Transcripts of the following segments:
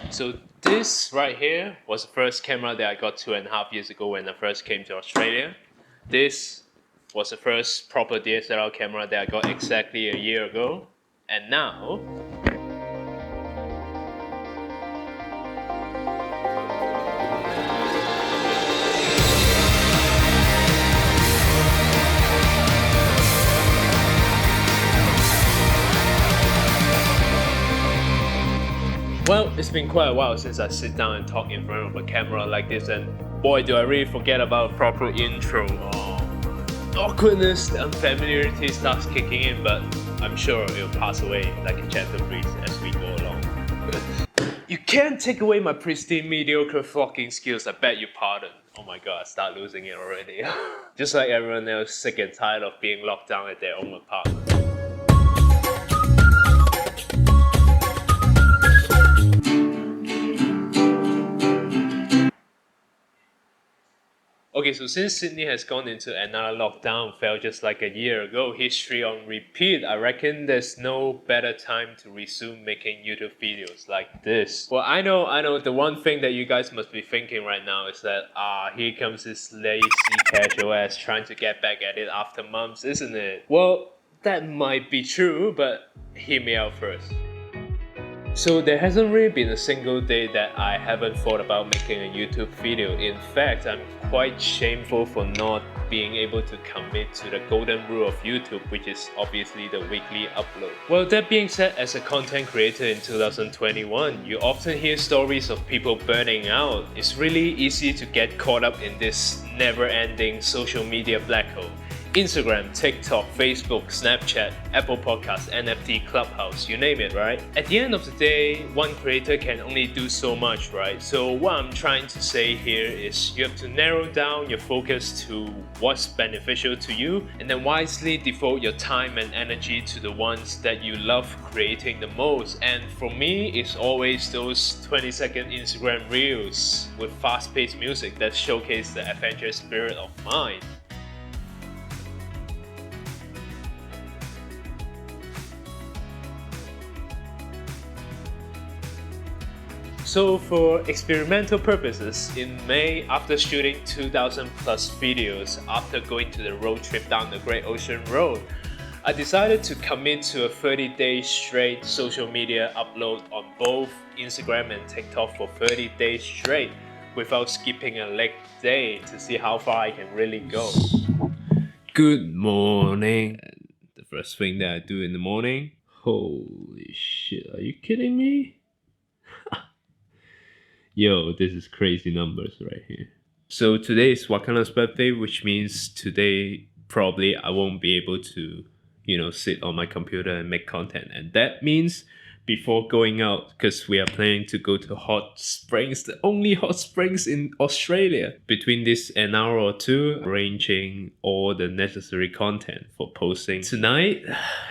So this right here was the first camera that I got 2.5 years ago when I first came to Australia. This was the first proper DSLR camera that I got exactly a year ago. And now, well, it's been quite a while since I sit down and talk in front of a camera like this, and boy do I really forget about a proper intro. Awkwardness, the unfamiliarity starts kicking in, but I'm sure it'll pass away like a gentle breeze as we go along. You can't take away my pristine, mediocre vlogging skills, I beg your pardon. Oh my god, I start losing it already. Just like everyone else, sick and tired of being locked down at their own apartment. Okay, so since Sydney has gone into another lockdown, felt just like a year ago, history on repeat, I reckon there's no better time to resume making YouTube videos like this. Well, I know, the one thing that you guys must be thinking right now is that, here comes this lazy casual ass trying to get back at it after months, isn't it? Well, that might be true, but hear me out first. So there hasn't really been a single day that I haven't thought about making a YouTube video. In fact, I'm quite shameful for not being able to commit to the golden rule of YouTube, which is obviously the weekly upload. Well, that being said, as a content creator in 2021, you often hear stories of people burning out. It's really easy to get caught up in this never-ending social media black hole. Instagram, TikTok, Facebook, Snapchat, Apple Podcasts, NFT, Clubhouse, you name it, right? At the end of the day, one creator can only do so much, right? So what I'm trying to say here is you have to narrow down your focus to what's beneficial to you and then wisely devote your time and energy to the ones that you love creating the most. And for me, it's always those 20-second Instagram reels with fast-paced music that showcase the adventure spirit of mine. So for experimental purposes, in May, after shooting 2,000 plus videos after going to the road trip down the Great Ocean Road, I decided to commit to a 30-day straight social media upload on both Instagram and TikTok for 30 days straight without skipping a leg day to see how far I can really go. Good morning. And the first thing that I do in the morning, holy shit, are you kidding me? Yo, this is crazy numbers right here. So today is Wakana's birthday, which means today probably I won't be able to, sit on my computer and make content. And that means before going out, because we are planning to go to hot springs, the only hot springs in Australia, between this an hour or two, arranging all the necessary content for posting tonight.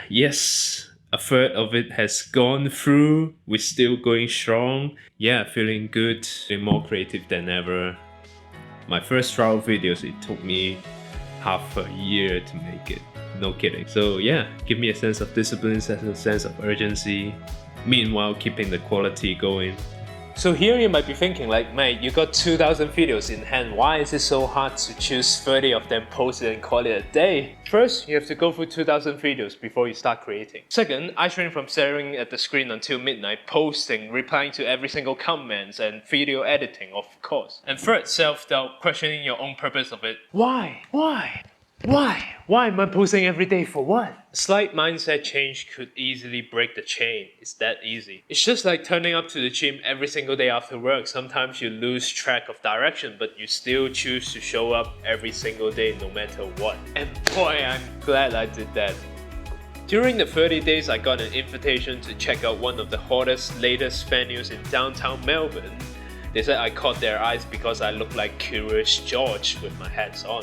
Yes. A third of it has gone through. We're still going strong. Yeah, feeling good, feeling more creative than ever. My first trial videos, it took me half a year to make it. No kidding. So yeah, give me a sense of discipline, a sense of urgency, meanwhile keeping the quality going. So here you might be thinking like, mate, you got 2,000 videos in hand, why is it so hard to choose 30 of them, post it and call it a day? First, you have to go through 2,000 videos before you start creating. Second, I train from staring at the screen until midnight, posting, replying to every single comment and video editing, of course. And third, self-doubt, questioning your own purpose of it. Why? Why am I posting every day for what? A slight mindset change could easily break the chain. It's that easy. It's just like turning up to the gym every single day after work. Sometimes you lose track of direction, but you still choose to show up every single day no matter what. And boy, I'm glad I did that. During the 30 days, I got an invitation to check out one of the hottest, latest venues in downtown Melbourne. They said I caught their eyes because I look like Curious George with my hats on.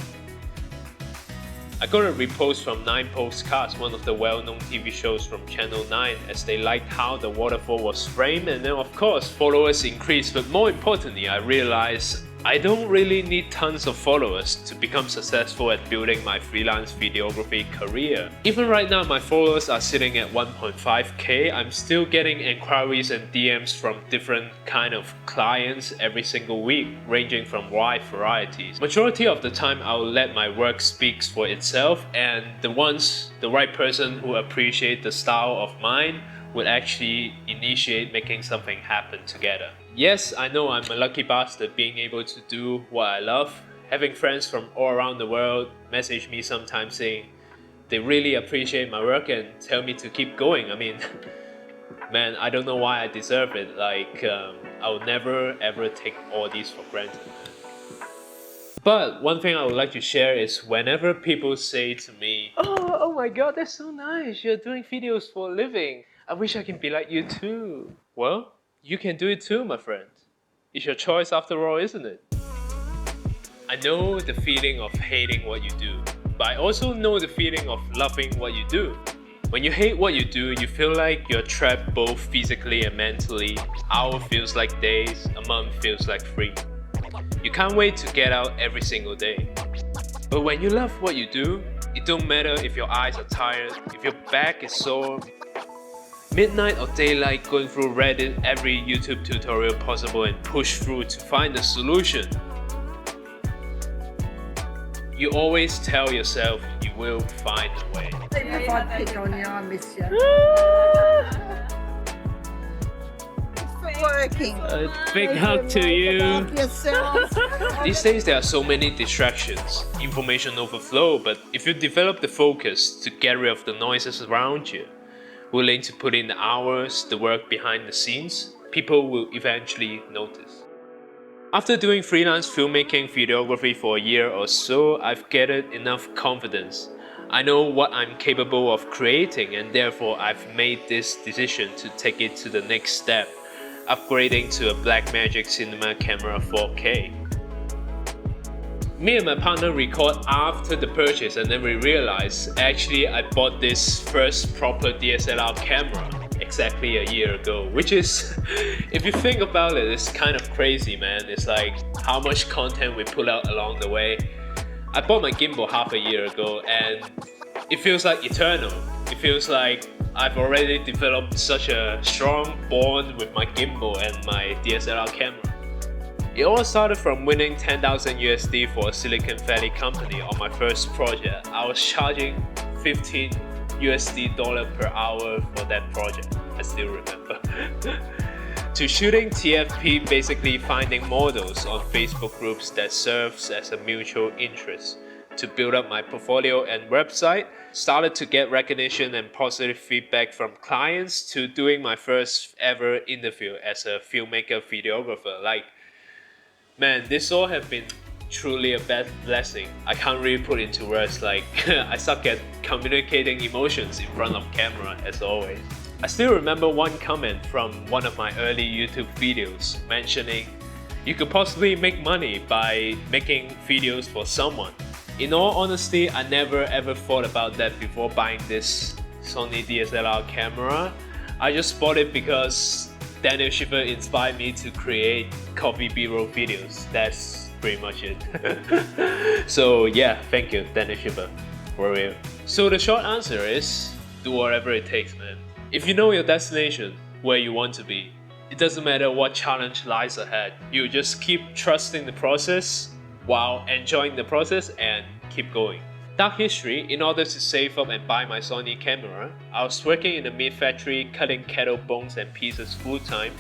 I got a repost from 9 Postcards, one of the well-known TV shows from Channel 9, as they liked how the waterfall was framed, and then of course followers increased, but more importantly I realized I don't really need tons of followers to become successful at building my freelance videography career. Even right now, my followers are sitting at 1.5k. I'm still getting enquiries and DMs from different kind of clients every single week, ranging from wide varieties. Majority of the time, I'll let my work speak for itself, and the right person who appreciate the style of mine would actually initiate making something happen together. Yes, I know I'm a lucky bastard being able to do what I love. Having friends from all around the world message me sometimes saying they really appreciate my work and tell me to keep going. I mean, man, I don't know why I deserve it. Like, I'll never ever take all these for granted. But one thing I would like to share is whenever people say to me, oh my god, that's so nice, you're doing videos for a living. I wish I can be like you too. Well, you can do it too, my friend. It's your choice after all, isn't it? I know the feeling of hating what you do, but I also know the feeling of loving what you do. When you hate what you do, you feel like you're trapped both physically and mentally. Hour feels like days, a month feels like free. You can't wait to get out every single day. But when you love what you do, it don't matter if your eyes are tired, if your back is sore, midnight or daylight going through Reddit, every YouTube tutorial possible and push through to find a solution. You always tell yourself you will find a way. If I pick on you, I miss you. Working. A big hug to you. These days there are so many distractions, information overflow, but if you develop the focus to get rid of the noises around you, willing to put in the hours, the work behind the scenes, people will eventually notice. After doing freelance filmmaking videography for a year or so, I've gathered enough confidence. I know what I'm capable of creating, and therefore I've made this decision to take it to the next step, upgrading to a Blackmagic Cinema Camera 4K. Me and my partner record after the purchase, and then we realized actually I bought this first proper DSLR camera exactly a year ago, which is, if you think about it, it's kind of crazy, man. It's like how much content we put out along the way. I bought my gimbal half a year ago and it feels like eternal. It feels like I've already developed such a strong bond with my gimbal and my DSLR camera. It all started from winning 10,000 USD for a Silicon Valley company on my first project. I was charging 15 USD dollar per hour for that project, I still remember. To shooting TFP, basically finding models on Facebook groups that serves as a mutual interest. To build up my portfolio and website, started to get recognition and positive feedback from clients, to doing my first ever interview as a filmmaker videographer. Like, man, this all have been truly a blessing. I can't really put into words. Like, I suck at communicating emotions in front of camera as always. I still remember one comment from one of my early YouTube videos mentioning you could possibly make money by making videos for someone. In all honesty, I never ever thought about that before buying this Sony DSLR camera. I just bought it because Daniel Schiffer inspired me to create coffee B-roll videos. That's pretty much it. So yeah, thank you, Daniel Schiffer, for real. So the short answer is, do whatever it takes, man. If you know your destination, where you want to be, it doesn't matter what challenge lies ahead. You just keep trusting the process while enjoying the process and keep going. Dark history, in order to save up and buy my Sony camera, I was working in the meat factory cutting cattle bones and pieces full time.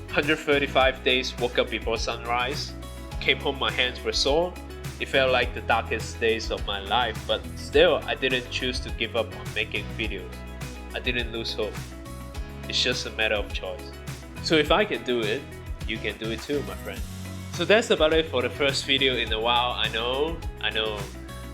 135 days, woke up before sunrise. Came home, my hands were sore. It felt like the darkest days of my life, but still I didn't choose to give up on making videos. I didn't lose hope. It's just a matter of choice. So if I can do it, you can do it too, my friend. So that's about it for the first video in a while. I know.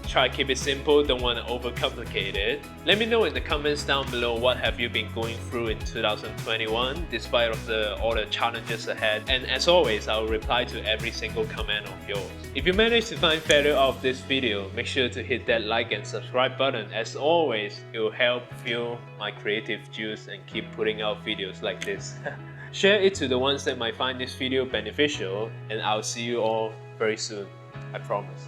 Try to keep it simple, don't want to overcomplicate it. Let me know in the comments down below what have you been going through in 2021 despite of all the challenges ahead, and as always I'll reply to every single comment of yours. If you managed to find value out of this video, make sure to hit that like and subscribe button. As always, it will help fuel my creative juice and keep putting out videos like this. Share it to the ones that might find this video beneficial, and I'll see you all very soon. I promise.